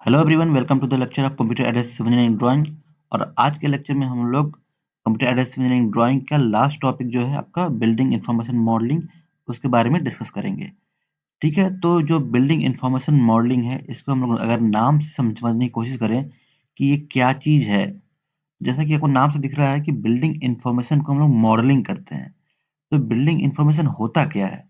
Hello everyone, welcome to the lecture of computer aided engineering drawing. और आज के lecture में हम लोग कंप्यूटर एडेसिव इंजीनियरिंग ड्राइंग का लास्ट टॉपिक जो है आपका बिल्डिंग इंफॉर्मेशन मॉडलिंग, उसके बारे में डिस्कस करेंगे। ठीक है, तो जो बिल्डिंग इंफॉर्मेशन मॉडलिंग है, इसको हम लोग अगर नाम से समझने की कोशिश करें कि ये क्या चीज़ है। जैसा कि आपको नाम से दिख रहा है कि बिल्डिंग इंफॉर्मेशन को हम लोग मॉडलिंग करते हैं। तो बिल्डिंग इंफॉर्मेशन होता क्या है?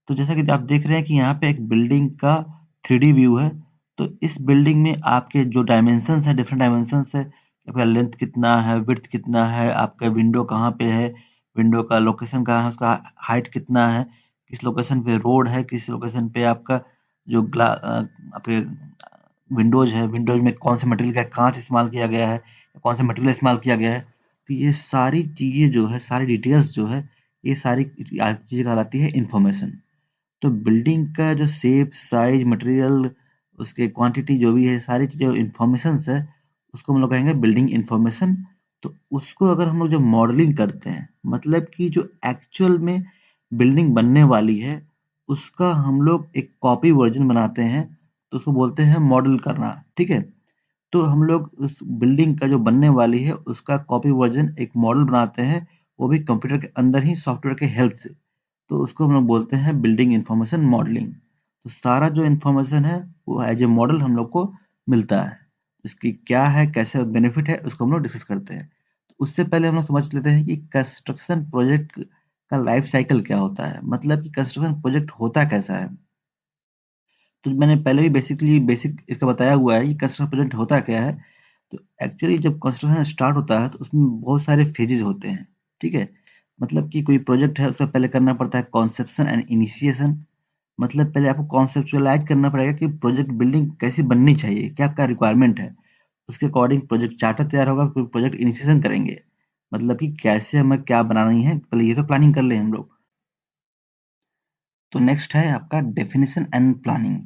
तो जैसा कि आप देख रहे हैं कि यहाँ पे एक बिल्डिंग का 3D व्यू है। तो इस बिल्डिंग में आपके जो डायमेंशंस है, डिफरेंट डायमेंशंस है। आपका लेंथ कितना है, विड्थ कितना है, आपका विंडो कहाँ पे है, विंडो का लोकेशन कहाँ है, उसका हाइट कितना है, किस लोकेशन पे रोड है, किस लोकेशन पे आपका जो आपके विंडोज है, विंडोज में कौन से मटेरियल का कांच इस्तेमाल किया गया है, कौन सा मटेरियल इस्तेमाल किया गया है। तो ये सारी चीज़ें जो है, सारी डिटेल्स जो है, ये सारी चीज़ें कहलाती है इंफॉर्मेशन। तो बिल्डिंग का जो शेप, साइज़, मटेरियल, उसके क्वांटिटी जो भी है, सारी चीज़ें इन्फॉर्मेशंस है, उसको हम लोग कहेंगे बिल्डिंग इन्फॉर्मेशन। तो उसको अगर हम लोग जब मॉडलिंग करते हैं, मतलब कि जो एक्चुअल में बिल्डिंग बनने वाली है, उसका हम लोग एक कॉपी वर्ज़न बनाते हैं, तो उसको बोलते हैं मॉडल करना, ठीक है? तो हम लोग उस बिल्डिंग का जो बनने वाली है, उसका कॉपी वर्ज़न एक मॉडल बनाते हैं, वो भी कंप्यूटर के अंदर ही सॉफ्टवेयर के हेल्प से। तो उसको हम लोग बोलते हैं बिल्डिंग इन्फॉर्मेशन मॉडलिंग। तो सारा जो इन्फॉर्मेशन है वो एज ए मॉडल हम लोग को मिलता है। इसकी क्या है, कैसे बेनिफिट है, उसको हम लोग डिस्कस करते हैं। तो उससे पहले हम लोग समझ लेते हैं कि कंस्ट्रक्शन प्रोजेक्ट का लाइफ साइकिल क्या होता है, मतलब कि कंस्ट्रक्शन प्रोजेक्ट होता कैसा है। तो मैंने पहले भी बेसिक इसका बताया हुआ है कि कंस्ट्रक्शन प्रोजेक्ट होता क्या है। तो एक्चुअली जब कंस्ट्रक्शन स्टार्ट होता है तो उसमें बहुत सारे फेजेज़ होते हैं, ठीक है? मतलब कि कोई प्रोजेक्ट है, उसका पहले करना पड़ता है कॉन्सेप्शन एंड इनिशिएशन। मतलब पहले आपको कॉन्सेप्चुअलाइज़ करना पड़ेगा कि प्रोजेक्ट बिल्डिंग कैसी बननी चाहिए, क्या-क्या रिक्वायरमेंट है। उसके अकॉर्डिंग प्रोजेक्ट चार्टर तैयार होगा, फिर प्रोजेक्ट इनिशिएशन करेंगे। मतलब कि कैसे हमें क्या बनानी है, पहले ये तो प्लानिंग कर लें हम लोग। तो नेक्स्ट है आपका डेफिनिशन एंड प्लानिंग।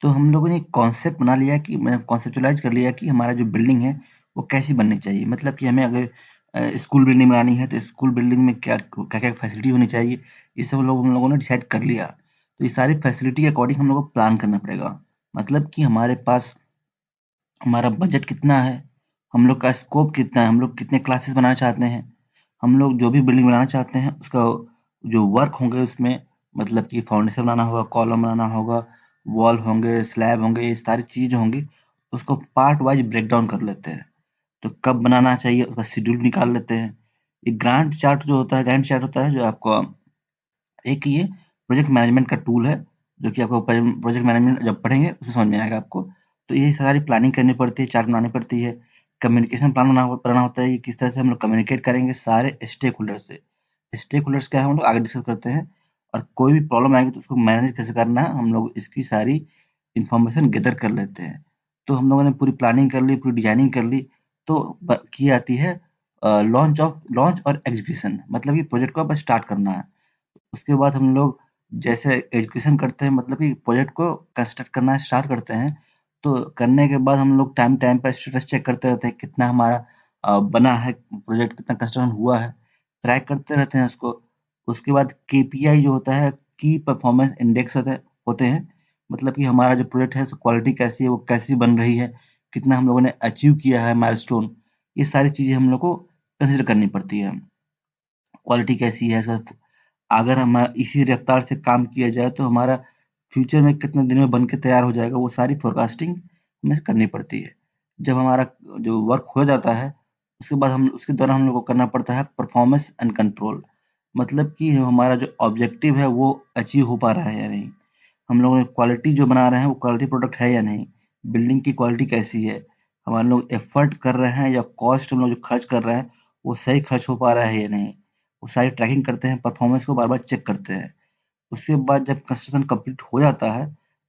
तो हम लोगों ने एक कॉन्सेप्ट बना लिया कि मैंने कॉन्सेप्चुअलाइज़ कर लिया कि हमारा जो बिल्डिंग है, वो कैसी बननी चाहिए। मतलब कि हमें अगर स्कूल बिल्डिंग बनानी है, तो स्कूल बिल्डिंग में क्या-क्या फैसिलिटी होनी चाहिए, ये सब हम लोगों ने डिसाइड कर लिया। तो ये सारी फैसिलिटी के अकॉर्डिंग हम लोगों को प्लान करना पड़ेगा। मतलब कि हमारे पास हमारा बजट कितना है, हम लोग का स्कोप कितना है, हम लोग कितने क्लासेस बनाना चाहते हैं, हम लोग जो भी बिल्डिंग बनाना चाहते हैं उसका जो वर्क होंगे उसमें, मतलब कि फाउंडेशन बनाना होगा, कॉलम बनाना होगा, वॉल होंगे, स्लैब होंगे, ये सारी चीज़ होंगी, उसको पार्ट वाइज़ ब्रेक डाउन कर लेते हैं। तो कब बनाना चाहिए उसका शेड्यूल निकाल लेते हैं। ये गैंट चार्ट होता है जो आपको एक ये प्रोजेक्ट मैनेजमेंट का टूल है, जो कि आपको प्रोजेक्ट मैनेजमेंट जब पढ़ेंगे उसमें समझ में आएगा आपको। तो ये सारी प्लानिंग करनी पड़ती है, चार्ट बनानी पड़ती है। कम्युनिकेशन प्लान बनाना होता है कि किस तरह से हम लोग कम्युनिकेट करेंगे सारे स्टेक होल्डर से। स्टेक होल्डर्स क्या है, हम लोग आगे डिस्कस करते हैं। और कोई भी प्रॉब्लम आएगी तो उसको मैनेज कैसे करना है, हम लोग इसकी सारी इन्फॉर्मेशन गैदर कर लेते हैं। तो हम लोगों ने पूरी प्लानिंग कर ली, पूरी डिजाइनिंग कर ली, तो की आती है लॉन्च और एग्जीक्यूशन, मतलब कि प्रोजेक्ट को अब स्टार्ट करना है। उसके बाद हम लोग जैसे एजुकेशन करते हैं, मतलब कि प्रोजेक्ट को कंस्ट्रक्ट करना स्टार्ट करते हैं, तो करने के बाद हम लोग टाइम टाइम पर स्टेटस चेक करते रहते हैं, कितना हमारा बना है प्रोजेक्ट, कितना कंस्ट्रक्शन हुआ है, ट्रैक करते रहते हैं उसको। उसके बाद केपीआई जो होता है, की परफॉर्मेंस इंडेक्स होते हैं, मतलब कि हमारा जो प्रोजेक्ट है उसकी क्वालिटी कैसी है, वो कैसी बन रही है, कितना हम लोगों ने अचीव किया है माइलस्टोन, ये सारी चीज़ें हम लोग को कंसीडर करनी पड़ती है। क्वालिटी कैसी है, अगर हम इसी रफ्तार से काम किया जाए तो हमारा फ्यूचर में कितने दिन में बन के तैयार हो जाएगा, वो सारी फोरकास्टिंग हमें करनी पड़ती है। जब हमारा जो वर्क हो जाता है, उसके बाद हम उसके दौरान हम लोग को करना पड़ता है परफॉर्मेंस एंड कंट्रोल। मतलब कि हमारा जो ऑब्जेक्टिव है वो अचीव हो पा रहा है या नहीं। हम लोगों ने क्वालिटी जो बना रहे हैं वो क्वालिटी प्रोडक्ट है या नहीं। बिल्डिंग की क्वालिटी कैसी है। हमारे लोग एफर्ट कर रहे हैं या कॉस्ट हम लोग जो खर्च कर रहे हैं, वो सही खर्च हो पा रहा है या नहीं। वो सारी ट्रैकिंग करते हैं, परफॉर्मेंस को बार-बार चेक करते हैं। उसके बाद जब कंस्ट्रक्शन कंप्लीट हो जाता है,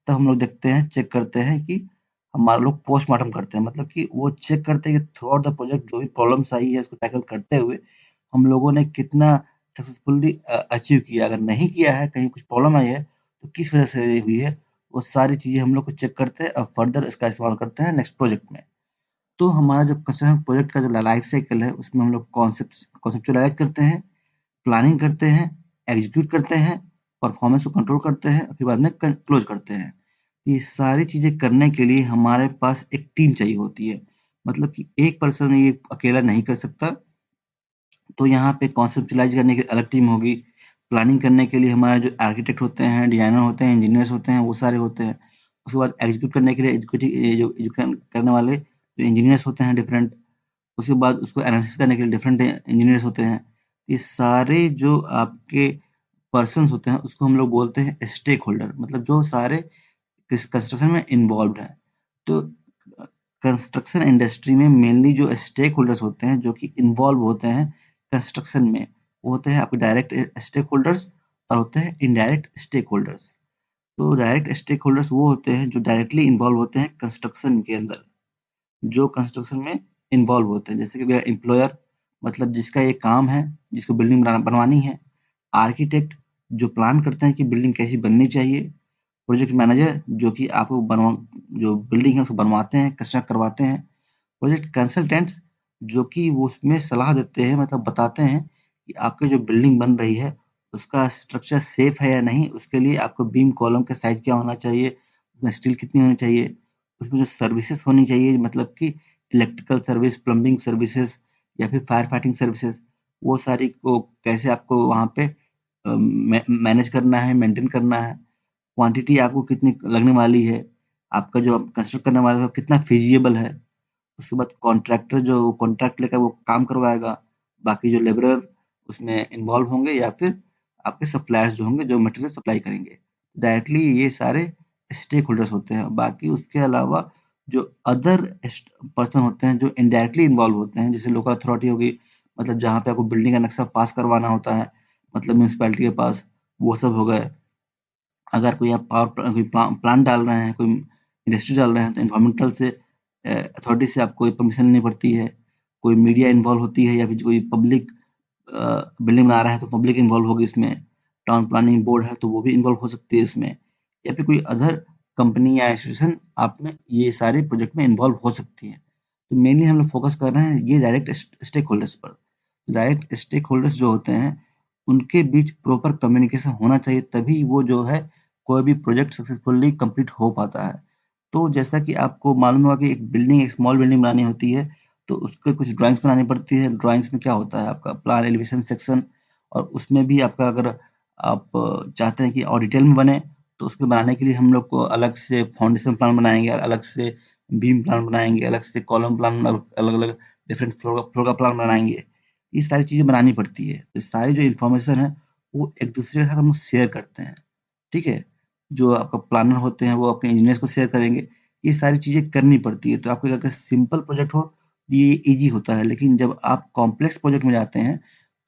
तब हम लोग देखते हैं, चेक करते हैं कि हमारे लोग पोस्टमार्टम करते हैं। मतलब कि वो चेक करते हैं कि थ्रू आउट द प्रोजेक्ट जो भी प्रॉब्लम्स आई है, उसको टैकल करते हुए हम लोगों ने कितना सक्सेसफुली अचीव किया। अगर नहीं किया है, कहीं कुछ प्रॉब्लम आई है, तो किस वजह से ये हुई है, वो सारी चीज़ें हम लोग को चेक करते हैं और फर्दर इसका इस्तेमाल करते हैं नेक्स्ट प्रोजेक्ट में। तो हमारा जो कंस्ट्रक्शन प्रोजेक्ट का जो लाइफ साइकिल है, उसमें हम लोग कॉन्सेप्चुअलाइज़ करते हैं, प्लानिंग करते हैं, एग्जीक्यूट करते हैं, परफॉर्मेंस को कंट्रोल करते हैं, फिर बाद में क्लोज करते हैं। ये सारी चीज़ें करने के लिए हमारे पास एक टीम चाहिए होती है। मतलब कि एक पर्सन ये अकेला नहीं कर सकता, तो यहाँ पे कॉन्सेप्चुअलाइज़ करने की अलग टीम होगी। प्लानिंग करने के लिए हमारे जो आर्किटेक्ट होते हैं, डिज़ाइनर होते हैं, इंजीनियर्स होते हैं, वो सारे होते हैं। उसके बाद एग्ज़ीक्यूट करने के लिए एग्ज़ीक्यूशन करने वाले जो इंजीनियर्स होते हैं डिफरेंट, उसके बाद उसको एनालिसिस करने के लिए डिफरेंट इंजीनियर्स होते हैं। ये सारे जो आपके पर्सन्स होते हैं, उसको हम लोग बोलते हैं स्टेक होल्डर, मतलब जो सारे इस कंस्ट्रक्शन में इन्वॉल्व्ड हैं। तो कंस्ट्रक्शन इंडस्ट्री में मेनली जो स्टेक होल्डर्स होते हैं, जो कि इन्वॉल्व होते हैं कंस्ट्रक्शन में, वो होते हैं आपके डायरेक्ट स्टेक होल्डर्स और होते हैं इनडायरेक्ट स्टेक होल्डर्स। तो डायरेक्ट स्टेक होल्डर्स वो होते हैं जो डायरेक्टली इन्वॉल्व होते हैं कंस्ट्रक्शन के अंदर, जो कंस्ट्रक्शन में इन्वॉल्व होते हैं। जैसे कि मेरा एम्प्लॉयर, मतलब जिसका ये काम है, जिसको बिल्डिंग बनवानी है। आर्किटेक्ट, जो प्लान करते हैं कि बिल्डिंग कैसी बननी चाहिए। प्रोजेक्ट मैनेजर, जो कि आपको जो बिल्डिंग है उसको बनवाते हैं, कंस्ट्रक्ट करवाते हैं। प्रोजेक्ट कंसल्टेंट्स, जो कि वो उसमें सलाह देते हैं, मतलब बताते हैं कि आपकी जो बिल्डिंग बन रही है, उसका स्ट्रक्चर सेफ है या नहीं, उसके लिए आपको बीम कॉलम का साइज़ क्या होना चाहिए, उसमें स्टील कितनी होनी चाहिए, उसमें जो सर्विसेज़ होनी चाहिए, मतलब कि इलेक्ट्रिकल सर्विस, प्लम्बिंग सर्विसेज़ या फिर फायर फाइटिंग सर्विसेज़, वो सारी को कैसे आपको वहाँ पे मैनेज करना है, मेंटेन करना है। क्वांटिटी आपको कितनी लगने वाली है, आपका जो आप कंस्ट्रक्ट करने वाला है कितना फ़ीज़िबल है। उसके बाद कॉन्ट्रैक्टर जो कॉन्ट्रैक्ट लेकर वो काम करवाएगा, बाकी जो लेबरर उसमें इन्वॉल्व होंगे या फिर आपके सप्लायर्स जो होंगे जो मटेरियल सप्लाई करेंगे। डायरेक्टली ये सारे स्टेक होल्डर्स होते हैं। बाकी उसके अलावा जो अदर पर्सन होते हैं जो इनडायरेक्टली इन्वॉल्व होते हैं, जैसे लोकल अथॉरिटी हो गई, मतलब जहाँ पे आपको बिल्डिंग का नक्शा पास करवाना होता है, मतलब म्युनिसिपैलिटी के पास, वो सब हो गए। अगर कोई आप कोई प्लांट डाल रहे हैं, कोई इंडस्ट्री डाल रहे हैं, तो एनवायरमेंटल से अथॉरिटी से आपको परमिशन लेनी पड़ती है। कोई मीडिया इन्वॉल्व होती है या फिर कोई पब्लिक बिल्डिंग बना रहा है तो पब्लिक इन्वॉल्व होगी इसमें। टाउन प्लानिंग बोर्ड है तो वो भी इन्वॉल्व हो सकती है इसमें, या फिर कोई अदर कंपनी या इंस्टीट्यूशन आप में ये सारे प्रोजेक्ट में इन्वॉल्व हो सकती है। तो मेनली हम लोग फोकस कर रहे हैं ये डायरेक्ट स्टेक होल्डर्स पर। डायरेक्ट स्टेक होल्डर्स जो होते हैं, उनके बीच प्रॉपर कम्युनिकेशन होना चाहिए, तभी वो जो है कोई भी प्रोजेक्ट सक्सेसफुली कंप्लीट हो पाता है। तो जैसा कि आपको मालूम होगा कि एक बिल्डिंग, एक स्मॉल बिल्डिंग बनानी होती है, तो उसके कुछ ड्राइंग्स बनानी पड़ती है। ड्राइंग्स में क्या होता है आपका प्लान, एलिवेशन सेक्शन, और उसमें भी आपका अगर आप चाहते हैं कि और डिटेल में बने, तो उसको बनाने के लिए हम लोग को अलग से फाउंडेशन प्लान बनाएँगे, अलग से बीम प्लान बनाएँगे, अलग से कॉलम प्लान, अलग-अलग डिफरेंट फ्लोर का प्लान बनाएँगे। ये सारी चीज़ें बनानी पड़ती है। तो सारी जो इन्फॉर्मेशन है, वो एक-दूसरे के साथ हम लोग शेयर करते हैं, ठीक है? जो आपका प्लानर होते हैं, वो अपने इंजीनियर्स को शेयर करेंगे। ये सारी चीज़ें करनी पड़ती है। तो आपको अगर सिंपल प्रोजेक्ट हो, ये ईज़ी होता है, लेकिन जब आप कॉम्प्लेक्स प्रोजेक्ट में जाते हैं,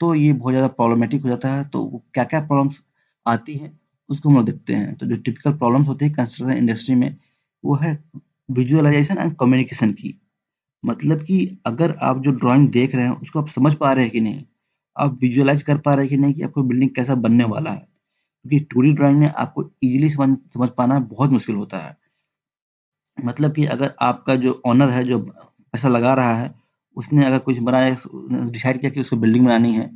तो ये बहुत ज़्यादा प्रॉब्लमैटिक हो जाता है। तो क्या-क्या प्रॉब्लम्स आती हैं, उसको हम लोग देखते हैं। तो जो टिपिकल प्रॉब्लम्स होती है कंस्ट्रक्शन इंडस्ट्री में, वो है विज़ुअलाइज़ेशन एंड कम्युनिकेशन की। मतलब कि अगर आप जो ड्राइंग देख रहे हैं, उसको आप समझ पा रहे हैं कि नहीं? आप विज़ुअलाइज़ कर पा रहे हैं कि नहीं कि आपको बिल्डिंग कैसा बनने वाला है? क्योंकि 2D ड्राइंग में आपको ईज़िली समझ समझ पाना बहुत मुश्किल होता है। मतलब कि अगर आपका जो ओनर है, जो पैसा लगा रहा है, उसने अगर कुछ बनाया, डिसाइड किया कि उसको बिल्डिंग बनानी है,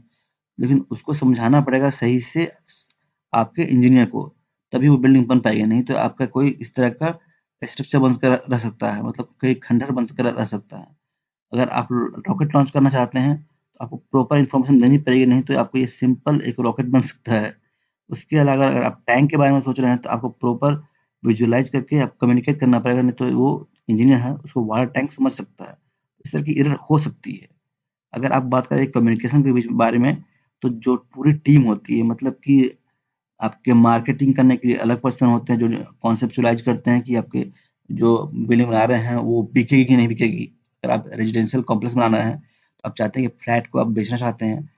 लेकिन उसको समझाना पड़ेगा सही से आपके इंजीनियर को, तभी वो बिल्डिंग बन पाएगी, नहीं तो आपका कोई इस तरह का स्ट्रक्चर बनकर रह सकता है, मतलब कोई खंडहर बन कर रह सकता है। अगर आप रॉकेट लॉन्च करना चाहते हैं, तो आपको प्रॉपर इन्फॉर्मेशन देनी पड़ेगी, नहीं तो आपको ये सिंपल एक रॉकेट बन सकता है। उसके अलावा अगर आप टैंक के बारे में सोच रहे हैं, तो आपको प्रॉपर विजुअलाइज़ करके आप कम्युनिकेट करना पड़ेगा, नहीं तो वो इंजीनियर है, उसको वाटर टैंक समझ सकता है। इस तरह की एरर हो सकती है। अगर आप बात करें कम्युनिकेशन के बीच बारे में, तो जो पूरी टीम होती है, मतलब कि आपके मार्केटिंग करने के लिए अलग पर्सन होते हैं, जो कॉन्सेप्चुअलाइज़ करते हैं कि आपके जो बिल्डिंग बना रहे हैं, वो बिकेगी कि नहीं बिकेगी। अगर आप रेज़िडेंशियल कॉम्प्लेक्स बनाना है, तो आप चाहते हैं कि फ्लैट को आप बेचना चाहते हैं,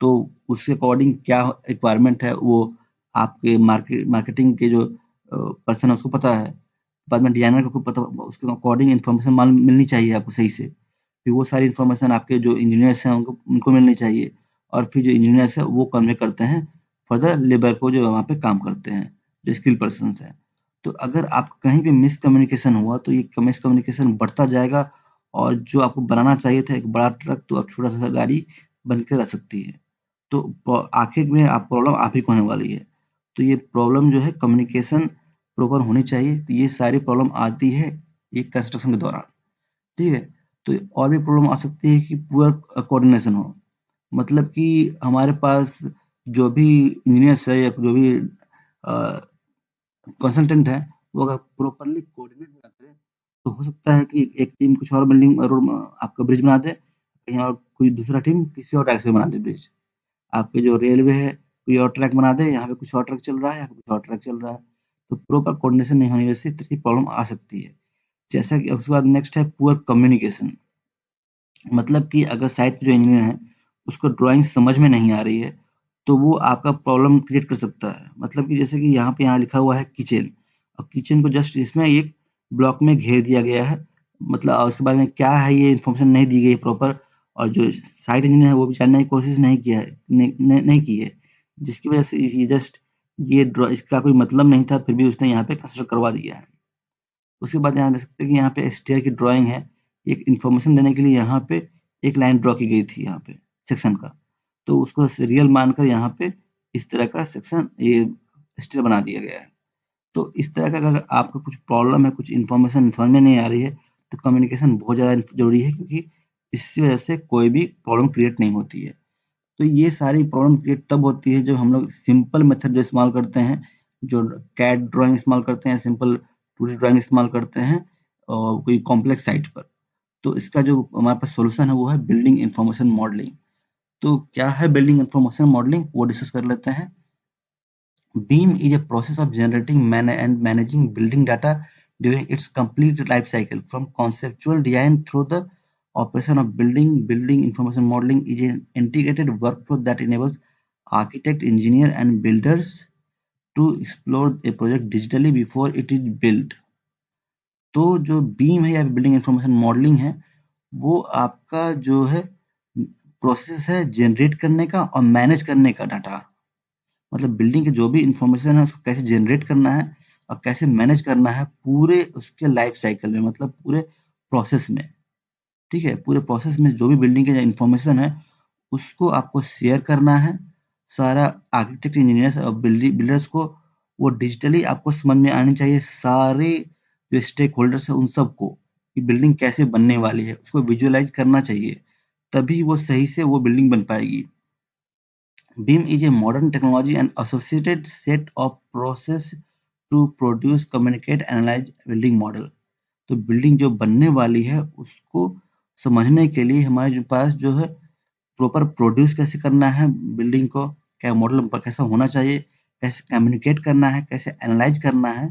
तो उसके अकॉर्डिंग क्या रिक्वायरमेंट है, वो आपके मार्केटिंग के जो पर्सन है उसको पता है। बाद में डिज़ाइनर को पता, उसके अकॉर्डिंग इन्फॉर्मेशन मालूम मिलनी चाहिए आपको सही से। फिर वो सारी इन्फॉर्मेशन आपके जो इंजीनियर्स हैं उनको उनको मिलनी चाहिए, और फिर जो इंजीनियर्स हैं वो कन्वे करते हैं फर्दर लेबर को जो वहाँ पे काम करते हैं, जो स्किल्ड पर्सन्स हैं। तो अगर आप कहीं भी मिसकम्युनिकेशन हुआ, तो ये मिसकम्युनिकेशन बढ़ता जाएगा, और जो आपको बनाना चाहिए था एक बड़ा ट्रक, तो अब छोटा-सा गाड़ी बन के रह सकती है। तो प आखिर में आप प्रॉब्लम आप ही को होने वाली है। तो ये प्रॉब्लम जो है कम्युनिकेशन प्रॉपर होनी चाहिए। तो ये सारी प्रॉब्लम आती है एक कंस्ट्रक्शन के दौरान, ठीक है। तो और भी प्रॉब्लम आ सकती है कि पुअर कोऑर्डिनेशन हो, मतलब कि हमारे पास जो भी इंजीनियर्स है या जो भी कंसल्टेंट है, वो अगर प्रॉपरली कोऑर्डिनेट ना करे, तो हो सकता है कि एक टीम कुछ और बिल्डिंग रोड आपका ब्रिज बना दे, कहीं और कोई दूसरा टीम किसी और ट्रैक से बना दे ब्रिज। आपके जो रेलवे है, कोई और ट्रैक बना दे, यहाँ पे कुछ और ट्रैक चल रहा है, यहाँ पे कुछ और ट्रैक चल रहा है। तो प्रॉपर कोऑर्डिनेशन नहीं होने की वजह से इस तरह की प्रॉब्लम आ सकती है। जैसा कि उसके बाद नेक्स्ट है पुअर कम्युनिकेशन, मतलब कि अगर साइट पे जो इंजीनियर है, उसको ड्राइंग समझ में नहीं आ रही है, तो वो आपका प्रॉब्लम क्रिएट कर सकता है। मतलब कि जैसे कि यहाँ लिखा हुआ है किचन, और किचन को जस्ट इसमें एक ब्लॉक में घेर दिया गया है, मतलब उसके बारे में क्या है ये इन्फॉर्मेशन नहीं दी गई प्रॉपर, और जो साइट इंजीनियर है वो भी जानने की कोशिश नहीं किया है, नहीं की है, जिसकी वजह से ये जस्ट ये ड्रॉ इसका कोई मतलब नहीं था, फिर भी उसने यहाँ पे कंस्ट्रक्ट करवा दिया है। उसके बाद यहाँ देख सकते हैं कि यहाँ पे स्टेयर की ड्राइंग है। एक इन्फॉर्मेशन देने के लिए यहाँ पे एक लाइन ड्रॉ की गई थी यहाँ पे सेक्शन का। तो उसको रियल मानकर यहाँ पे इस तरह का सेक्शन ये स्टेयर बना दिया गया है। तो इस तरह का अगर आपको कुछ प्रॉब्लम है, कुछ इन्फॉर्मेशन समझ में नहीं आ रही है, तो कम्युनिकेशन बहुत ज़्यादा ज़रूरी है, क्योंकि इसकी वजह से कोई भी प्रॉब्लम क्रिएट नहीं होती है। तो ये सारी प्रॉब्लम क्रिएट तब होती है जब हम लोग सिंपल मेथड जो इस्तेमाल करते हैं, जो कैड ड्राइंग इस्तेमाल करते हैं, सिंपल 2D ड्राइंग इस्तेमाल करते हैं और कोई कॉम्प्लेक्स साइट पर। तो इसका जो हमारे पास सॉल्यूशन है वो है बिल्डिंग इन्फॉर्मेशन मॉडलिंग। तो क्या है बिल्डिंग इन्फॉर्मेशन मॉडलिंग, वो डिस्कस कर लेते हैं। BIM is a process of generating and managing building data during its complete life cycle, from conceptual design through the operation of building. Building information modeling is an integrated workflow that enables architect, engineer, and builders to explore a project digitally before it is built. तो जो beam है या building information modelling है, वो आपका जो है process है जनरेट करने का और मैनेज करने का डाटा, मतलब बिल्डिंग की जो भी इंफॉर्मेशन है उसको कैसे जनरेट करना है और कैसे मैनेज करना है पूरे उसके लाइफ साइकिल में, मतलब पूरे प्रोसेस में, ठीक है। पूरे प्रोसेस में जो भी बिल्डिंग की इंफॉर्मेशन है उसको आपको शेयर करना है। सारा आर्किटेक्ट, इंजीनियर्स और बिल्डर्स को वो डिजिटली आपको समझ में आनी चाहिए, सारे जो स्टेक होल्डर्स है उन सबको, कि बिल्डिंग कैसे बनने वाली है उसको विजुअलाइज करना चाहिए, तभी वो सही से वो बिल्डिंग बन पाएगी। BIM is a modern technology and associated set of process to produce, communicate, analyze building model. तो बिल्डिंग जो बनने वाली है उसको समझने के लिए हमारे जो पास जो है प्रॉपर प्रोड्यूस कैसे करना है बिल्डिंग को, क्या मॉडल कैसा होना चाहिए, कैसे कम्युनिकेट करना है, कैसे एनालाइज करना है,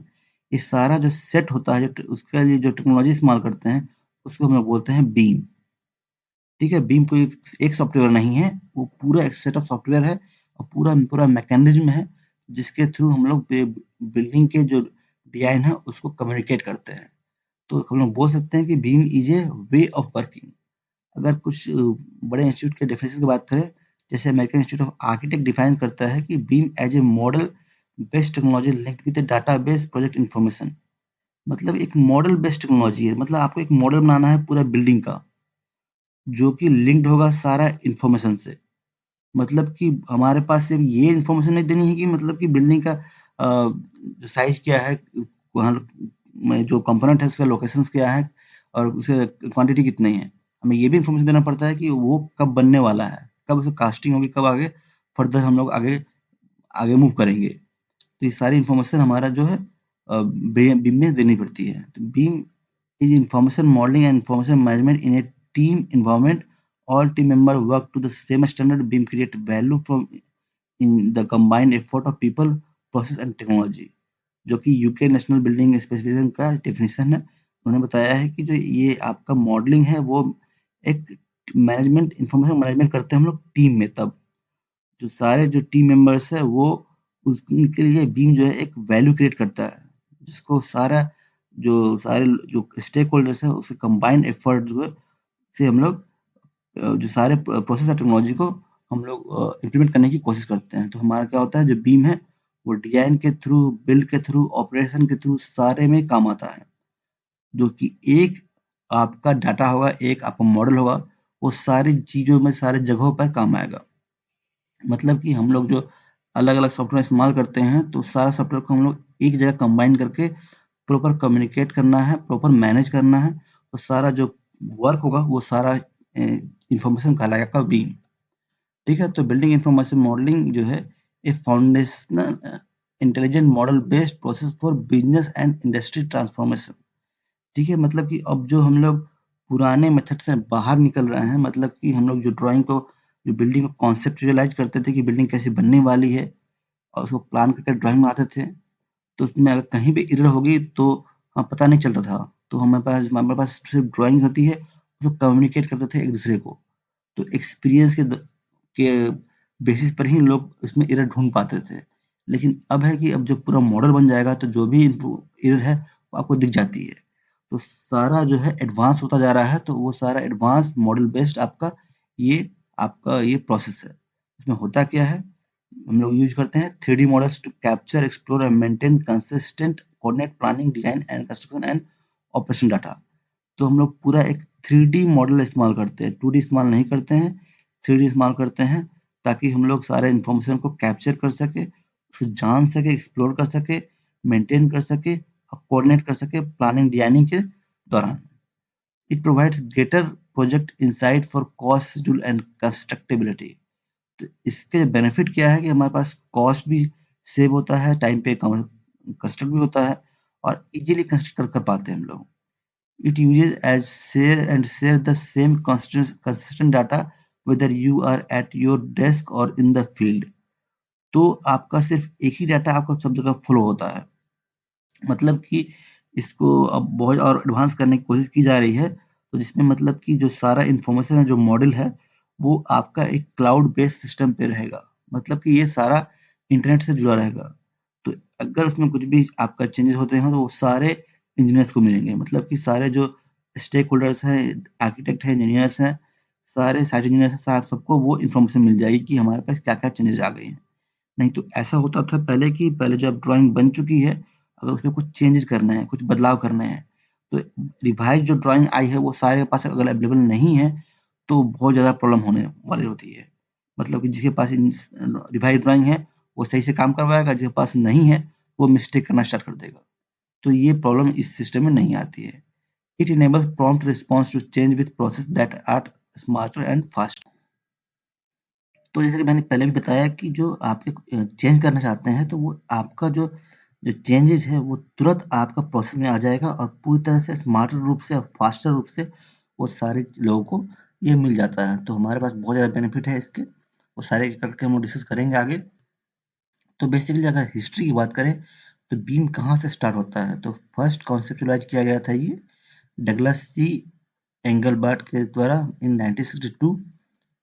ये सारा जो सेट होता है, जो उसके लिए जो टेक्नोलॉजी इस्तेमाल करते हैं उसको हम लोग बोलते हैं बीम। ठीक है, बीम कोई एक सॉफ्टवेयर नहीं है, वो पूरा एक सेट ऑफ सॉफ्टवेयर है और पूरा पूरा मैकेनिज्म है, जिसके थ्रू हम लोग बिल्डिंग के जो डिजाइन है उसको कम्युनिकेट करते हैं। तो हम लोग बोल सकते हैं कि beam is a way of working. अगर कुछ बड़े इंस्टीट्यूट के डेफिनेशन की बात करें, जैसे American institute of architect define करता है कि BIM as a model based technology linked with database project information. मतलब एक मॉडल बेस्ड टेक्नोलॉजी है, मतलब आपको एक मॉडल बनाना है पूरा बिल्डिंग का, जो कि लिंक्ड होगा सारा इन्फॉर्मेशन से। मतलब कि हमारे पास सिर्फ ये इन्फॉर्मेशन नहीं देनी है कि मतलब कि बिल्डिंग का जो साइज़ क्या है, वहाँ में जो कंपोनेंट है उसका लोकेशंस क्या है और उसके क्वांटिटी कितनी है। हमें ये भी इन्फॉर्मेशन देना पड़ता है कि वो कब बनने वाला है, कब उसकी कास्टिंग होगी, कब आगे फर्दर हम लोग आगे आगे मूव करेंगे। तो ये सारी इन्फॉर्मेशन हमारा जो है बीम में देनी पड़ती है। तो beam is information modelling and information management in A team environment. All team members work to the same standard. BIM create value from in the combined effort of people, process and technology, जो कि UK national building specification का definition है। उन्होंने बताया है कि जो ये आपका मॉडलिंग है वो एक मैनेजमेंट इंफॉर्मेशन मैनेजमेंट करते हैं हम लोग टीम में, तब जो सारे जो टीम मेंबर्स है वो उनके लिए बीम जो है एक वैल्यू क्रिएट करता है, जिसको सारे जो स्टेक होल्डर्स है उसके कंबाइंड एफर्ट जो है से हम लोग जो सारे प्रोसेस और टेक्नोलॉजी को हम लोग इम्प्लीमेंट करने की कोशिश करते हैं। तो हमारा क्या होता है, जो बीम है वो डिजाइन के थ्रू, बिल्ड के थ्रू, ऑपरेशन के थ्रू सारे में काम आता है। जो कि एक आपका डाटा होगा, एक आपका मॉडल होगा, वो सारी चीज़ों में सारे जगहों पर काम आएगा। मतलब कि हम लोग जो अलग अलग सॉफ्टवेयर इस्तेमाल करते हैं, तो सारा सॉफ्टवेयर को हम लोग एक जगह कंबाइन करके प्रॉपर कम्युनिकेट करना है, प्रॉपर मैनेज करना है, तो सारा जो वर्क होगा वो सारा इंफॉर्मेशन कहलाएगा आपका बीम। ठीक है, तो बिल्डिंग इंफॉर्मेशन मॉडलिंग जो है a foundational intelligent model based process for business and industry transformation. ठीक है, मतलब कि अब जो हम लोग पुराने मेथड से बाहर निकल रहे हैं, मतलब कि हम लोग जो ड्राइंग को, जो बिल्डिंग को कॉन्सेप्चुअलाइज करते थे कि बिल्डिंग कैसे बनने वाली है और उसको प्लान करके ड्राइंग बनाते थे, तो उसमें अगर कहीं भी एरर होगी तो पता नहीं चलता था। तो हमारे पास सिर्फ ड्राइंग होती है, उसको कम्युनिकेट करते थे एक दूसरे को। तो एक्सपीरियंस के बेसिस पर ही लोग उसमें एरर ढूंढ पाते थे। लेकिन अब है कि अब जब पूरा मॉडल बन जाएगा तो जो भी एरर है वो आपको दिख जाती है। तो सारा जो है एडवांस होता जा रहा है, तो वो सारा एडवांस मॉडल बेस्ड ये आपका ये प्रोसेस है। इसमें होता क्या है, हम लोग यूज करते हैं 3D models to capture, explore and maintain consistent coordinate planning, design and construction and operation data. तो हम लोग पूरा एक 3D मॉडल इस्तेमाल करते हैं, 2D इस्तेमाल नहीं करते हैं, 3D इस्तेमाल करते हैं, ताकि हम लोग सारे इन्फॉर्मेशन को कैप्चर कर सके, उसको जान सके, एक्सप्लोर कर सके, मेंटेन कर सके और कोऑर्डिनेट कर सके प्लानिंग डिजाइनिंग के दौरान। It provides greater project insight for cost, schedule and constructability. तो इसके बेनिफिट क्या है कि हमारे पास कॉस्ट भी सेव होता है, टाइम पे कंस्ट्रक्ट भी होता है और इजीली कंस्ट्रक्ट कर पाते हैं हम लोग। It uses as share the same consistent data whether you are at your desk or in the field। तो आपका सिर्फ एक ही डाटा आपका सब जगह फ्लो होता है। मतलब कि इसको अब बहुत और एडवांस करने की कोशिश की जा रही है, तो जिसमें मतलब कि जो सारा इन्फॉर्मेशन है, जो मॉडल है, वो आपका एक क्लाउड बेस्ड सिस्टम पे रहेगा। मतलब कि ये सारा इंटरनेट से जुड़ा रहेगा। तो अगर उसमें कुछ भी आपका चेंजेस होते हैं, तो वो सारे इंजीनियर्स को मिलेंगे। मतलब कि सारे जो स्टेक होल्डर्स हैं, आर्किटेक्ट हैं, इंजीनियर्स हैं, सारे साइट इंजीनियर्स हैं, सबको वो इन्फॉर्मेशन मिल जाएगी कि हमारे पास क्या-क्या चेंजेस आ गए हैं। नहीं तो ऐसा होता था पहले कि पहले जब ड्राइंग बन चुकी है, अगर उसमें कुछ चेंजेस करने हैं, कुछ बदलाव करने हैं, तो रिवाइज़ जो ड्राइंग आई है वो सारे के पास अगर अवेलेबल नहीं है, तो बहुत ज़्यादा प्रॉब्लम होने वाली होती है। मतलब कि जिसके पास रिवाइज़ ड्राइंग है, वो सही से काम करवाएगा, जिसके पास नहीं है, वो मिस्टेक करना स्टार्ट कर देगा। तो ये प्रॉब्लम इस सिस्टम में नहीं आती है। It enables prompt response to change with process that are smarter and faster. तो जैसे कि मैंने पहले भी बताया कि जो आपके चेंज करना चाहते हैं, तो वो आपका जो जो चेंजेज़ है, वो तुरंत आपका प्रोसेस में आ जाएगा और पूरी तरह से स्मार्टर रूप से और फास्टर रूप से वो सारे लोगों को ये मिल जाता है। तो हमारे पास बहुत ज़्यादा बेनिफिट है इसके, वो सारे करके हम लोग डिस्कस करेंगे आगे। तो बेसिकली अगर हिस्ट्री की बात करें, तो बीम कहाँ से स्टार्ट होता है? तो फर्स्ट कॉन्सेप्चुअलाइज़ किया गया था ये डगलस सी एंगलबर्ट के द्वारा इन 1962।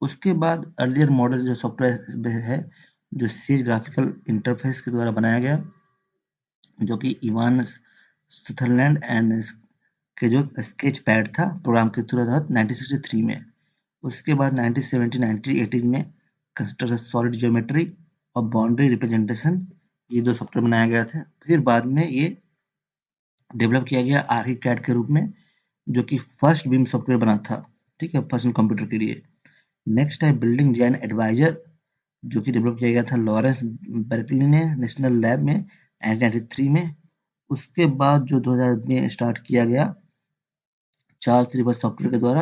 उसके बाद अर्लियर मॉडल जो सॉफ्टवेयर है, जो सेज ग्राफिकल इंटरफेस के द्वारा बनाया गया, जो कि इवान सदरलैंड एंड के जो स्केच पैड था प्रोग्राम के तहत 1963 में। उसके बाद 1970 1980 में कंस्ट्रक्ट सॉलिड ज्योमेट्री और बाउंड्री रिप्रेजेंटेशन, ये दो सॉफ्टवेयर बनाया गया था। फिर बाद में ये डेवलप किया गया आर्किकैड के रूप में, जो कि फर्स्ट बीम सॉफ्टवेयर बना था, ठीक है, पर्सनल कंप्यूटर के लिए। नेक्स्ट है बिल्डिंग डिजाइन एडवाइजर, जो कि डेवलप किया गया था लॉरेंस बर्कली ने नेशनल लैब में 1993 में। उसके बाद जो 2000 में स्टार्ट किया गया चार्ल्स रिवर सॉफ्टवेयर के द्वारा,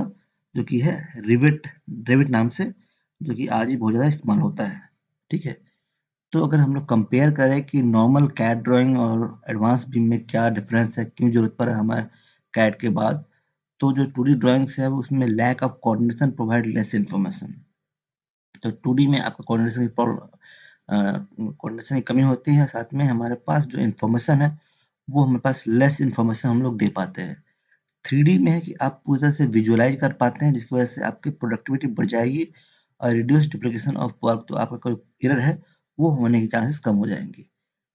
जो कि है रिविट रेविट नाम से, जो कि आज ही बहुत ज़्यादा इस्तेमाल होता है। ठीक है, तो अगर हम लोग कंपेयर करें कि नॉर्मल कैड ड्राइंग और एडवांस बीम में क्या डिफरेंस है, क्यों जरूरत पड़ा हमारे कैड के बाद, तो जो 2D ड्राइंग्स है उसमें lack of coordination provide less information. तो 2D में आपका कोऑर्डिनेशन की कमी होती है, साथ में हमारे पास जो इन्फॉर्मेशन है वो हमारे पास लेस इन्फॉर्मेशन हम लोग दे पाते हैं। 3D में है कि आप पूरी तरह से विजुअलाइज कर पाते हैं, जिसकी वजह से आपकी प्रोडक्टिविटी बढ़ जाएगी और रिड्यूस डुप्लीकेशन ऑफ वर्क, तो आपका कोई एरर है वो होने के चांसेस कम हो जाएंगे।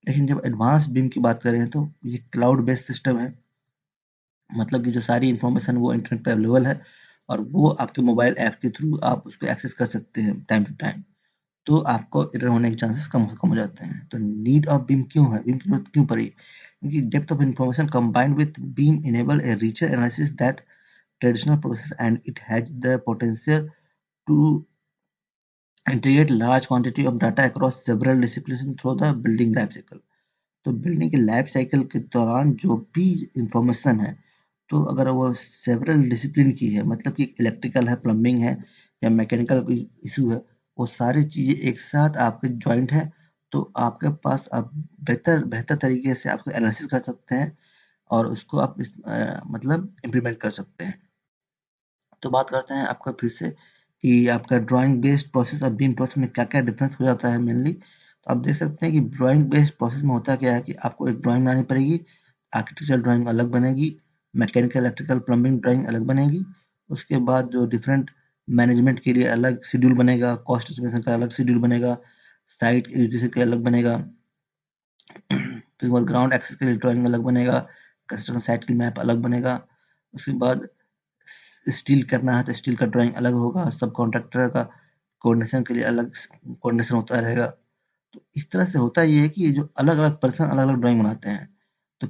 लेकिन जब एडवांस बीम की बात करें तो ये क्लाउड बेस्ड सिस्टम है। मतलब कि जो सारी इन्फॉर्मेशन वो इंटरनेट पे अवेलेबल है और वो आपके मोबाइल ऐप के थ्रू आप उसको एक्सेस कर सकते हैं टाइम टू टाइम। तो आपको एरर होने के चांसेस कम हो जाते हैं। तो नीड ऑफ बीम क्यों है? बीम की ज़रूरत क्यों पड़ी? क्योंकि depth of information combined with BIM enable a richer analysis that traditional process and it has the potential to integrate large quantity of data across several discipline through the building life cycle. तो building के life cycle के दौरान जो भी information है, तो अगर वो सेवरल डिसिप्लिन की है, मतलब कि इलेक्ट्रिकल है, प्लम्बिंग है या मैकेनिकल कोई इशू है, वो सारी चीज़ें एक साथ आपके जॉइंट है, तो आपके पास आप बेहतर बेहतर तरीके से आपको एनालिसिस कर सकते हैं और उसको आप मतलब इम्प्लीमेंट कर सकते हैं। तो बात करते हैं आपका फिर से कि आपका ड्राइंग बेस्ड प्रोसेस और बीम प्रोसेस में क्या-क्या डिफरेंस हो जाता है मेनली। तो आप देख सकते हैं कि ड्राइंग बेस्ड प्रोसेस में होता क्या है कि आपको एक ड्राइंग बनानी पड़ेगी, आर्किटेक्चरल ड्राइंग अलग बनेगी, मैकेनिकल, इलेक्ट्रिकल, प्लम्बिंग ड्राइंग अलग बनेगी। उसके बाद जो डिफरेंट मैनेजमेंट के लिए अलग शेड्यूल बनेगा, कॉस्ट एस्टिमेशन का अलग शेड्यूल बनेगा, साइट एजुकेशन के अलग बनेगा। फिर उसके बाद ग्राउंड एक्सेस के लिए ड्राइंग अलग बनेगा, कंस्ट्रक्शन साइट की मैप अलग बनेगा। उसके बाद स्टील करना है तो स्टील का ड्राइंग अलग होगा, सब कॉन्ट्रैक्टर का कोऑर्डिनेशन के लिए अलग कोऑर्डिनेशन होता रहेगा। तो इस तरह से होता ये है कि जो अलग-अलग पर्सन अलग-अलग ड्राइंग बनाते हैं। तो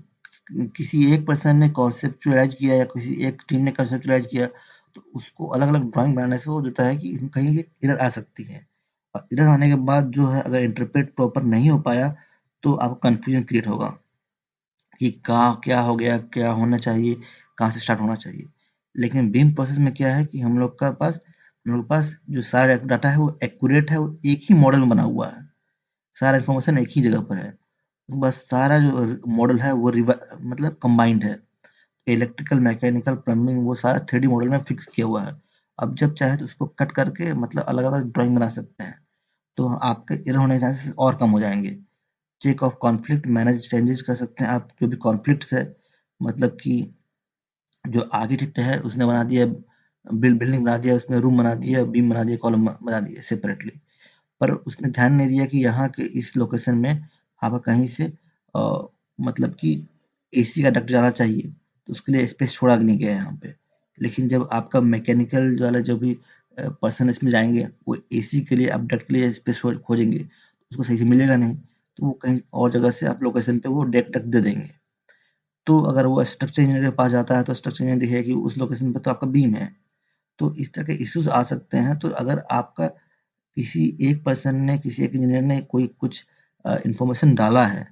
किसी एक पर्सन ने कॉन्सेप्चुअलाइज़ किया या किसी एक टीम ने कॉन्सेप्चुअलाइज़ किया, तो उसको अलग-अलग ड्राइंग बनाने से वो होता है कि कहीं भी एरर आ सकती है। और एरर आने के बाद जो है अगर इंटरप्रेट प्रॉपर नहीं हो पाया, तो आपको कन्फ्यूजन क्रिएट होगा। कि कहाँ क्या हो गया, क्या होना चाहिए, कहाँ से स्टार्ट होना चाहिए। लेकिन बीम प्रोसेस में क्या है कि हम लोग के पास जो सारा डाटा है वो एक्यूरेट है, वो एक ही मॉडल में बना हुआ है। सारा इन्फॉर्मेशन एक ही जगह पर है। बस सारा जो मॉडल है वो मतलब कंबाइंड है। इलेक्ट्रिकल, मैकेनिकल, प्लम्बिंग वो सारा 3D मॉडल में फिक्स किया हुआ है। अब जब चाहे तो उसको कट करके मतलब अलग-अलग ड्राइंग बना सकते हैं। तो आपके एरर होने के चांसेस और कम हो जाएँगे। Check of conflict manage changes कर सकते हैं आप, जो भी कॉन्फ्लिक्ट्स है, मतलब कि जो आर्किटेक्ट है उसने बना दिया, बिल्डिंग बना दिया, उसमें रूम बना दिया, बीम बना दिया, कॉलम बना दिए सेपरेटली, पर उसने ध्यान नहीं दिया कि यहाँ के इस लोकेशन में आपको कहीं से मतलब कि एसी का डक्ट जाना चाहिए, तो उसके लिए स्पेस छोड़ा नहीं गया है यहाँ पे। लेकिन जब आपका मैकेनिकल वाला जो भी पर्सन इसमें जाएंगे, वो एसी के लिए आप डक्ट के लिए स्पेस खोजेंगे, उसको सही से मिलेगा नहीं, तो वो कहीं और जगह से आप लोकेशन पे वो डक्ट दे देंगे। तो अगर वो स्ट्रक्चर इंजीनियर के पास जाता है तो स्ट्रक्चर इंजीनियर देखेगा कि उस लोकेशन पे तो आपका बीम है। तो इस तरह के इश्यूज आ सकते हैं। तो अगर आपका किसी एक पर्सन ने, किसी एक इंजीनियर ने कोई कुछ इंफॉर्मेशन डाला है, अ,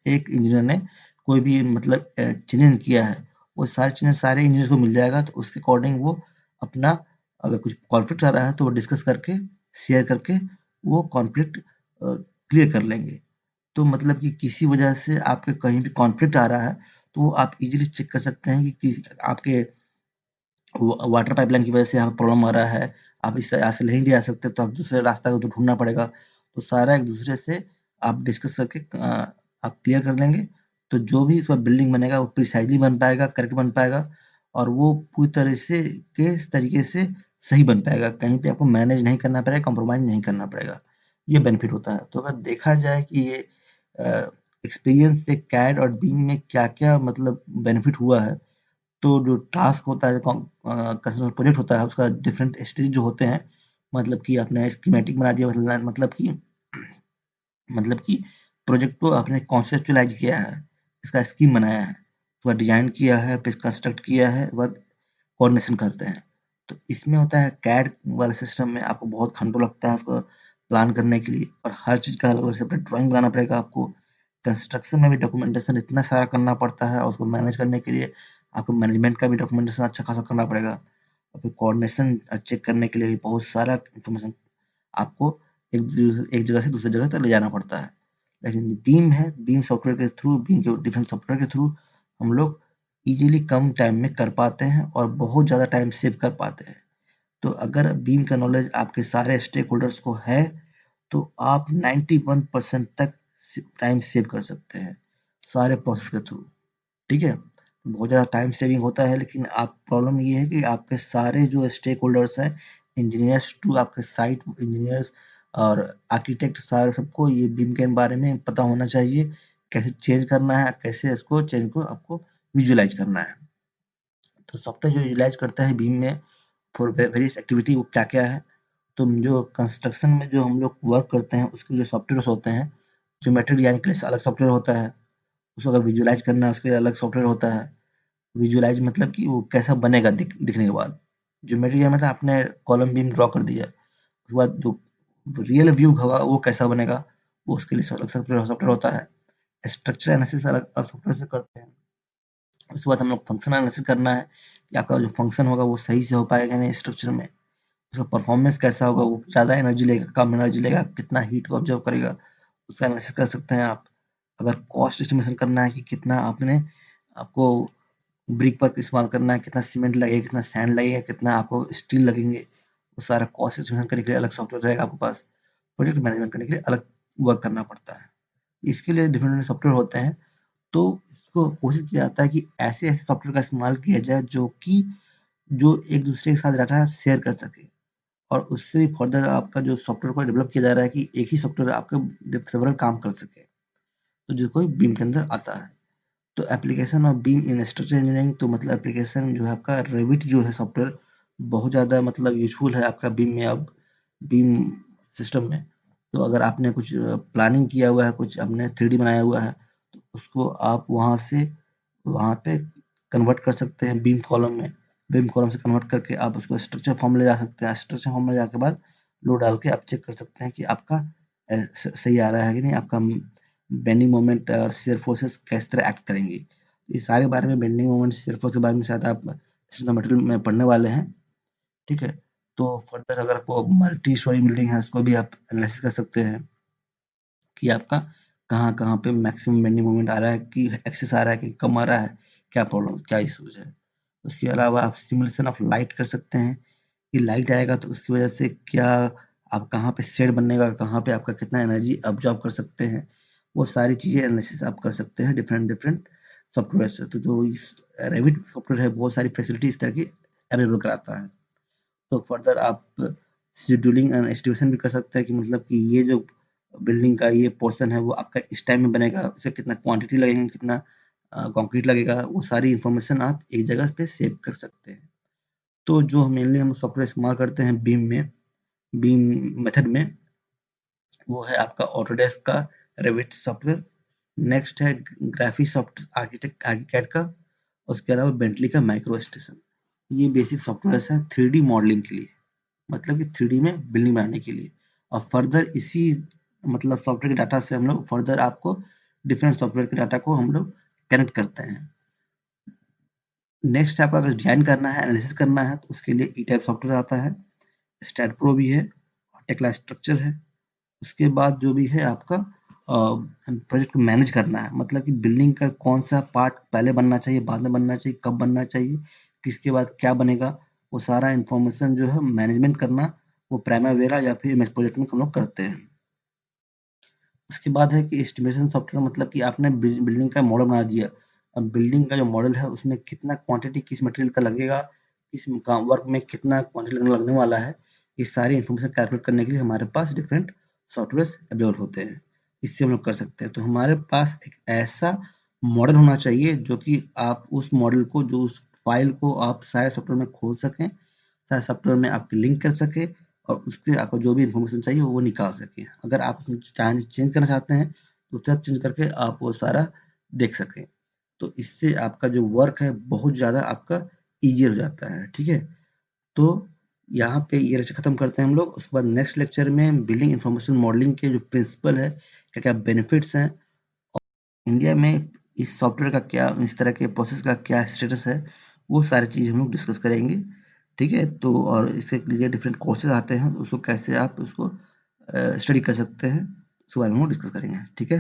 एक इंजीनियर ने कोई भी मतलब चेंज किया है, वो सारे चेंजेस सारे इंजीनियर्स को मिल जाएगा, तो उसके अकॉर्डिंग वो अपना अगर कुछ कॉन्फ्लिक्ट आ रहा है तो वो डिस्कस करके, शेयर करके वो कॉन्फ्लिक्ट क्लियर कर लेंगे। तो मतलब कि किसी वजह से आपके कहीं भी कॉन्फ्लिक्ट आ रहा है, तो वो आप इज़िली चेक कर सकते हैं कि आपके वाटर पाइपलाइन की वजह से यहाँ पे प्रॉब्लम आ रहा है, आप इस यहाँ से नहीं ले आ सकते, तो आप दूसरे रास्ता को तो ढूँढना पड़ेगा। तो सारा एक-दूसरे से आप डिस्कस करके आप क्लियर कर लेंगे, तो जो भी उसका बिल्डिंग बनेगा वो प्रिसाइज़ली बन पाएगा, करेक्ट बन पाएगा और वो पूरी तरह से इस तरीके से सही बन पाएगा। कहीं पे आपको मैनेज नहीं करना पड़ेगा, कॉम्प्रोमाइज़ नहीं करना पड़ेगा। ये बेनिफिट होता है। तो अगर देखा जाए कि ये अ, एक्सपीरियंस से कैड और बीम में क्या-क्या मतलब बेनिफिट हुआ है, तो जो टास्क होता है, कस्टमर प्रोजेक्ट होता है, उसका डिफरेंट स्टेज जो होते हैं, मतलब कि आपने स्कीमेटिक बना दिया, मतलब कि प्रोजेक्ट को आपने कॉन्सेप्चुअलाइज़ किया है, इसका स्कीम बनाया है, उसके बाद डिज़ाइन किया है, फिर कंस्ट्रक्ट किया है, उसके बाद कोऑर्डिनेशन करते हैं। तो इसमें होता है कैड वाले सिस्टम में आपको बहुत घंटों लगता है उसको प्लान करने के लिए और हर चीज़ का अलग-अलग सेपरेट ड्राइंग बनाना पड़ेगा आपको। कंस्ट्रक्शन में भी डॉक्यूमेंटेशन इतना सारा करना पड़ता है और उसको मैनेज करने के लिए आपको मैनेजमेंट का भी डॉक्यूमेंटेशन अच्छा खासा करना पड़ेगा। और फिर कोऑर्डिनेशन चेक करने के लिए भी बहुत सारा इन्फॉर्मेशन आपको एक जगह से दूसरी जगह तक ले जाना पड़ता है। लेकिन बीम है, बीम सॉफ्टवेयर के थ्रू, बीम के डिफरेंट सॉफ्टवेयर के थ्रू हम लोग ईज़िली कम टाइम में कर पाते हैं और बहुत ज़्यादा टाइम सेव कर पाते हैं। तो अगर बीम का नॉलेज आपके सारे स्टेक होल्डर्स को है, तो आप 91% तक टाइम सेव कर सकते हैं, सारे प्रोसेस के थ्रू। ठीक है? बहुत ज़्यादा टाइम सेविंग होता है, लेकिन आप प्रॉब्लम ये है कि आपके सारे जो स्टेक होल्डर्स हैं, इंजीनियर्स टू आपके साइट इंजीनियर्स और आर्किटेक्ट, सारे सबको ये बीम के बारे में पता होना चाहिए। कैसे चेंज करना है, कैसे इसको चेंज को आपको विजुअलाइज़ करना है। तो सॉफ्टवेयर जो यूटिलाइज़ करता है बीम में फॉर वेरियस एक्टिविटी, वो क्या-क्या है? तो जो कंस्ट्रक्शन में जो हम लोग वर्क करते हैं, उसके जो सॉफ्टवेयर्स होते हैं, ज्योमेट्री डिज़ाइन के लिए अलग सॉफ्टवेयर होता है, उसको अगर विजुअलाइज़ करना है उसके लिए अलग सॉफ्टवेयर होता है। विजुअलाइज़ मतलब कि वो कैसा बनेगा दिखने के बाद। ज्योमेट्री क्या मतलब आपने कॉलम बीम ड्रॉ कर दिया, उसके बाद जो रियल व्यू होगा वो कैसा बनेगा, वो उसके लिए अलग सॉफ्टवेयर होता है। स्ट्रक्चर एनालिसिस अलग अलग सॉफ्टवेयर से करते हैं। उसके बाद हम लोग फंक्शन एनालिसिस करना है कि आपका जो फंक्शन होगा वो सही से हो पाएगा नहीं स्ट्रक्चर में, उसका परफॉर्मेंस कैसा होगा, वो ज़्यादा एनर्जी लेगा, कम एनर्जी लेगा, कितना हीट को ऑब्जर्व करेगा, उसका एनालिसिस कर सकते हैं आप। अगर कॉस्ट एस्टिमेशन करना है कि कितना आपको ब्रिक वर्क इस्तेमाल करना है, कितना सीमेंट लगेगा, कितना सैंड लगेगा, कितना आपको स्टील लगेंगे, वो सारा कॉस्ट एस्टिमेशन करने के लिए अलग सॉफ्टवेयर रहेगा आपके पास। प्रोजेक्ट मैनेजमेंट करने के लिए अलग वर्क करना पड़ता है। इसके लिए डिफरेंट सॉफ्टवेयर होते हैं। तो इसको कोशिश किया जाता है कि ऐसे-ऐसे सॉफ्टवेयर का इस्तेमाल किया जाए जो एक दूसरे के साथ डाटा शेयर कर सके, और उससे भी फर्दर आपका जो सॉफ्टवेयर को डेवलप किया जा रहा है कि एक ही सॉफ्टवेयर आपका सेवरल काम कर सके, तो जो कोई बीम के अंदर आता है। तो application of beam in structural engineering, तो मतलब एप्लीकेशन जो है आपका रेविट जो है सॉफ्टवेयर बहुत ज़्यादा मतलब यूज़फुल है आपका बीम में, अब बीम सिस्टम में। तो अगर आपने कुछ प्लानिंग किया हुआ है, कुछ आपने 3D बनाया हुआ है, तो उसको आप वहाँ से वहाँ पे कन्वर्ट कर सकते हैं बीम कॉलम में। बीम कॉलम से कन्वर्ट करके आप उसको स्ट्रक्चर फॉर्म में ले जा सकते हैं। स्ट्रक्चर फॉर्म में ले जाने के बाद लोड डाल के आप चेक कर सकते हैं कि आपका सही आ रहा है कि नहीं, आपका बेंडिंग मोमेंट और शियर फोर्सेस किस तरह एक्ट करेंगी। इस सारे बारे में, बेंडिंग मोमेंट, शियर फोर्स के बारे में शायद आप मटेरियल में पढ़ने वाले हैं। ठीक है, तो फर्दर अगर आपको मल्टी स्टोरी बिल्डिंग है उसको भी आप एनालिसिस कर सकते हैं कि आपका कहाँ-कहाँ पे मैक्सिमम बेंडिंग मोमेंट आ रहा है, कि एक्सेस आ रहा है कि कम आ रहा है, क्या प्रॉब्लम, क्या इश्यूज है। उसके अलावा आप सिमुलेशन ऑफ लाइट कर सकते हैं कि लाइट आएगा तो उसकी वजह से क्या, आप कहाँ पे शेड बनेगा, कहाँ पे आपका कितना एनर्जी अब्जॉर्ब कर सकते हैं, वो सारी चीज़ें एनालिसिस आप कर सकते हैं डिफरेंट डिफरेंट सॉफ्टवेयर से। तो जो इस रेविट सॉफ्टवेयर है बहुत सारी फैसिलिटी इस तरह की अवेलेबल कराता है। तो फर्दर आप शेड्यूलिंग एंड एस्टिमेशन भी कर सकते हैं कि मतलब कि ये जो बिल्डिंग का ये पोर्शन है वो आपका इस टाइम में बनेगा, उसे कितना क्वांटिटी लगेगा, कितना कंक्रीट लगेगा, वो सारी इंफॉर्मेशन आप एक जगह पे सेव कर सकते हैं। तो जो मेनली हम सॉफ्टवेयर इस्तेमाल करते हैं बीम मेथड में, वो है आपका ऑटोडेस्क का रेविट सॉफ्टवेयर। नेक्स्ट है ग्राफिसॉफ्ट आर्किटेक्ट आर्किकैड का, उसके अलावा बेंटली का माइक्रो स्टेशन। ये बेसिक सॉफ्टवेयर है 3D मॉडलिंग के लिए, मतलब कि 3D में बिल्डिंग बनाने के लिए। और फर्दर इसी मतलब सॉफ्टवेयर के डाटा से हम लोग फर्दर आपको डिफरेंट सॉफ्टवेयर के डाटा को हम लोग कनेक्ट करते हैं। नेक्स्ट आपको अगर डिजाइन करना है, एनालिसिस करना है, तो उसके लिए ई टाइप सॉफ्टवेयर आता है, स्टैट प्रो भी है, टेक्ला स्ट्रक्चर है। उसके बाद जो भी है आपका प्रोजेक्ट को मैनेज करना है, मतलब कि बिल्डिंग का कौन सा पार्ट पहले बनना चाहिए, बाद में बनना चाहिए, कब बनना चाहिए, किसके बाद क्या बनेगा, वो सारा इंफॉर्मेशन जो है मैनेजमेंट करना, वो प्राइमावेरा या फिर इमेज प्रोजेक्ट में हम लोग करते हैं। उसके बाद है कि एस्टिमेशन सॉफ्टवेयर, मतलब कि आपने बिल्डिंग का मॉडल बना दिया। अब बिल्डिंग का जो मॉडल है उसमें कितना क्वांटिटी किस मटेरियल का लगेगा, किस वर्क में कितना क्वांटिटी लगने वाला है, ये सारी इन्फॉर्मेशन कैलकुलेट करने के लिए हमारे पास डिफरेंट सॉफ्टवेयर अवेलेबल होते हैं। इससे हम लोग कर सकते हैं। तो हमारे पास एक ऐसा मॉडल होना चाहिए जो कि आप उस मॉडल को, जो उस फाइल को आप सारे सॉफ्टवेयर में खोल सकें, सारे सॉफ्टवेयर में आप लिंक कर सकें, और उससे आपको जो भी इन्फॉर्मेशन चाहिए वो निकाल सकें। अगर आप उसमें चेंज करना चाहते हैं तो तुरंत चेंज करके आप वो सारा देख सकें। तो इससे आपका जो वर्क है बहुत ज़्यादा आपका ईज़ी हो जाता है। ठीक है? तो यहाँ पे ये लेक्चर खत्म करते हैं हम लोग। उसके बाद नेक्स्ट लेक्चर में बिल्डिंग इन्फॉर्मेशन मॉडलिंग के जो प्रिंसिपल है, क्या-क्या बेनिफिट्स हैं, इंडिया में इस सॉफ्टवेयर का क्या, इस तरह के प्रोसेस का क्या स्टेटस है, वो सारी चीज़ हम लोग डिस्कस करेंगे। ठीक है? तो और इसके लिए डिफरेंट कोर्सेज़ आते हैं, उसको कैसे आप उसको स्टडी कर सकते हैं, उसके बारे में हम डिस्कस करेंगे। ठीक है?